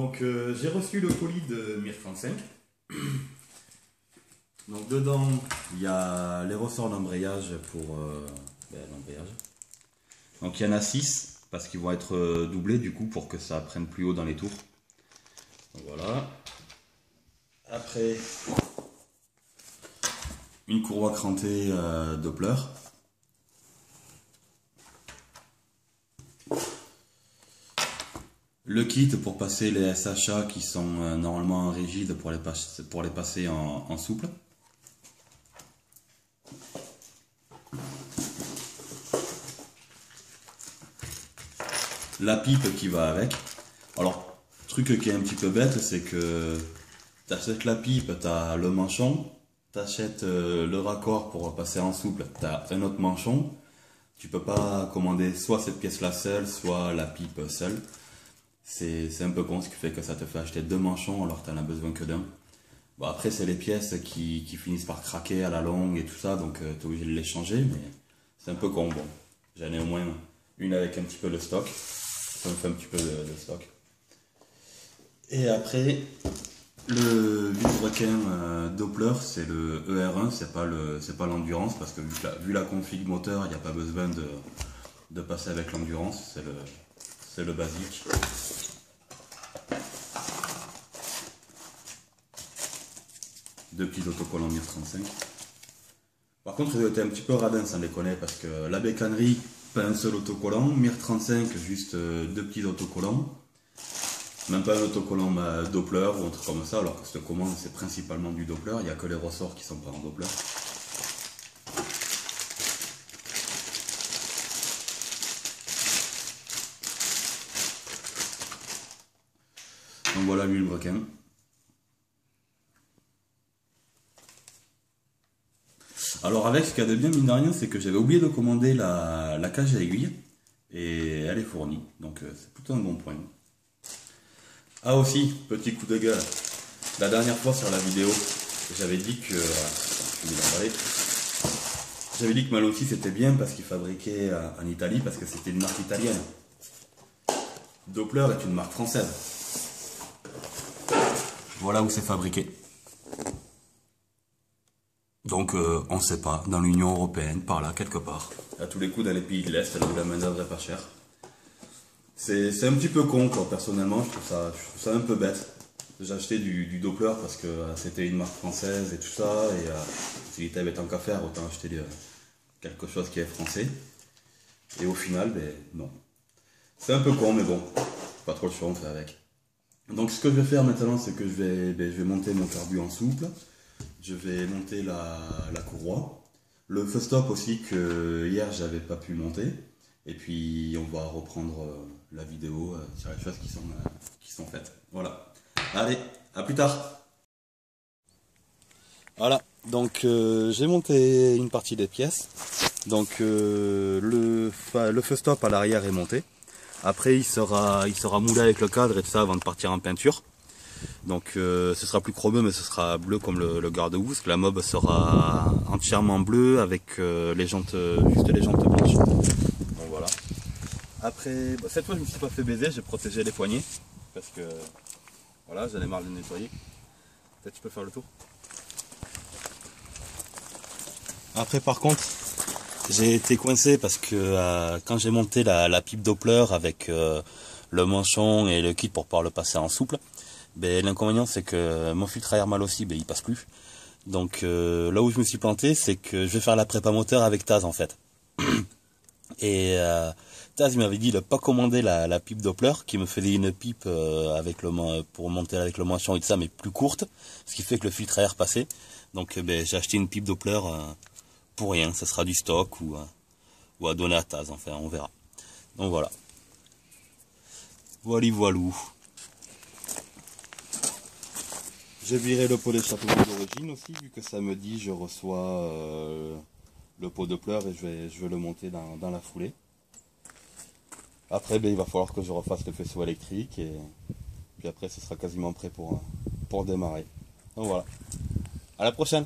Donc j'ai reçu le colis de MIR35. Donc dedans il y a les ressorts d'embrayage pour l'embrayage. Donc il y en a 6 parce qu'ils vont être doublés du coup pour que ça prenne plus haut dans les tours. Donc voilà. Après une courroie crantée Doppler. Le kit pour passer les SHA qui sont normalement en rigide pour les passer en souple. La pipe qui va avec. Alors, truc qui est un petit peu bête, c'est que tu achètes la pipe, tu as le manchon, tu achètes le raccord pour passer en souple, tu as un autre manchon. Tu peux pas commander soit cette pièce-là seule, soit la pipe seule. C'est un peu con, ce qui fait que ça te fait acheter 2 manchons alors que tu n'en as besoin que d'un. Bon, après, c'est les pièces qui finissent par craquer à la longue et tout ça, donc tu es obligé de les changer, mais c'est un peu con. Bon, j'en ai au moins une avec un petit peu de stock. Ça me fait un petit peu de stock. Et après, le vilebrequin Doppler, c'est le ER1, c'est pas l'endurance, parce que vu la config moteur, il n'y a pas besoin de passer avec l'endurance, c'est le basique. Deux petits autocollants MIR35. Par contre, ils ont été un petit peu radins, sans déconner, parce que la bécannerie, pas un seul autocollant, MIR35, juste 2 petits autocollants. Même pas un autocollant Doppler ou un truc comme ça, alors que cette commande c'est principalement du Doppler, il n'y a que les ressorts qui sont pas en Doppler. Donc voilà l'huile brequin. Alors avec, ce qu'il y a de bien, mine de rien, c'est que j'avais oublié de commander la cage à aiguille et elle est fournie, donc c'est plutôt un bon point. Ah aussi, petit coup de gueule, la dernière fois sur la vidéo, j'avais dit que Maloti c'était bien parce qu'il fabriquait en Italie, parce que c'était une marque italienne. Doppler est une marque française. Voilà où c'est fabriqué. Donc on ne sait pas, dans l'Union Européenne, par là, quelque part. À tous les coups, dans les pays de l'Est, là où la main d'œuvre est pas chère. C'est un petit peu con, quoi, personnellement, je trouve ça un peu bête. J'ai acheté du Doppler parce que c'était une marque française et tout ça, et si t'avais tant qu'à faire, autant acheter quelque chose qui est français. Et au final, ben non. C'est un peu con, mais bon, pas trop le choix, on fait avec. Donc ce que je vais faire maintenant, c'est que je vais monter mon carbu en souple. Je vais monter la courroie. Le feu stop aussi que hier j'avais pas pu monter. Et puis on va reprendre la vidéo sur les choses qui sont faites. Voilà. Allez, à plus tard. Voilà, donc j'ai monté une partie des pièces. Donc le feu stop à l'arrière est monté. Après il sera moulé avec le cadre et tout ça avant de partir en peinture. Donc ce sera plus chromeux, mais ce sera bleu comme le garde-boue. La mob sera entièrement bleue avec les jantes, juste les jantes blanches. Donc voilà. Après, cette fois je me suis pas fait baiser, j'ai protégé les poignets. Parce que voilà, j'en ai marre de les nettoyer. Peut-être tu peux faire le tour. Après par contre, j'ai été coincé parce que quand j'ai monté la pipe Doppler avec le manchon et le kit pour pouvoir le passer en souple, ben, l'inconvénient c'est que mon filtre à air mal aussi, ben, il passe plus. Donc là où je me suis planté, c'est que je vais faire la prépa moteur avec Taz en fait. Et Taz il m'avait dit de pas commander la pipe Doppler, qui me faisait une pipe pour monter avec le manchon et tout ça, mais plus courte, ce qui fait que le filtre à air passait. Donc ben, j'ai acheté une pipe Doppler pour rien, ça sera du stock ou à donner à Taz, enfin on verra. Donc voilà. Voilou. J'ai viré le pot des chapeaux d'origine aussi, vu que samedi je reçois le pot de pleurs et je vais le monter dans la foulée. Après ben, il va falloir que je refasse le faisceau électrique et puis après ce sera quasiment prêt pour démarrer. Donc voilà. À la prochaine!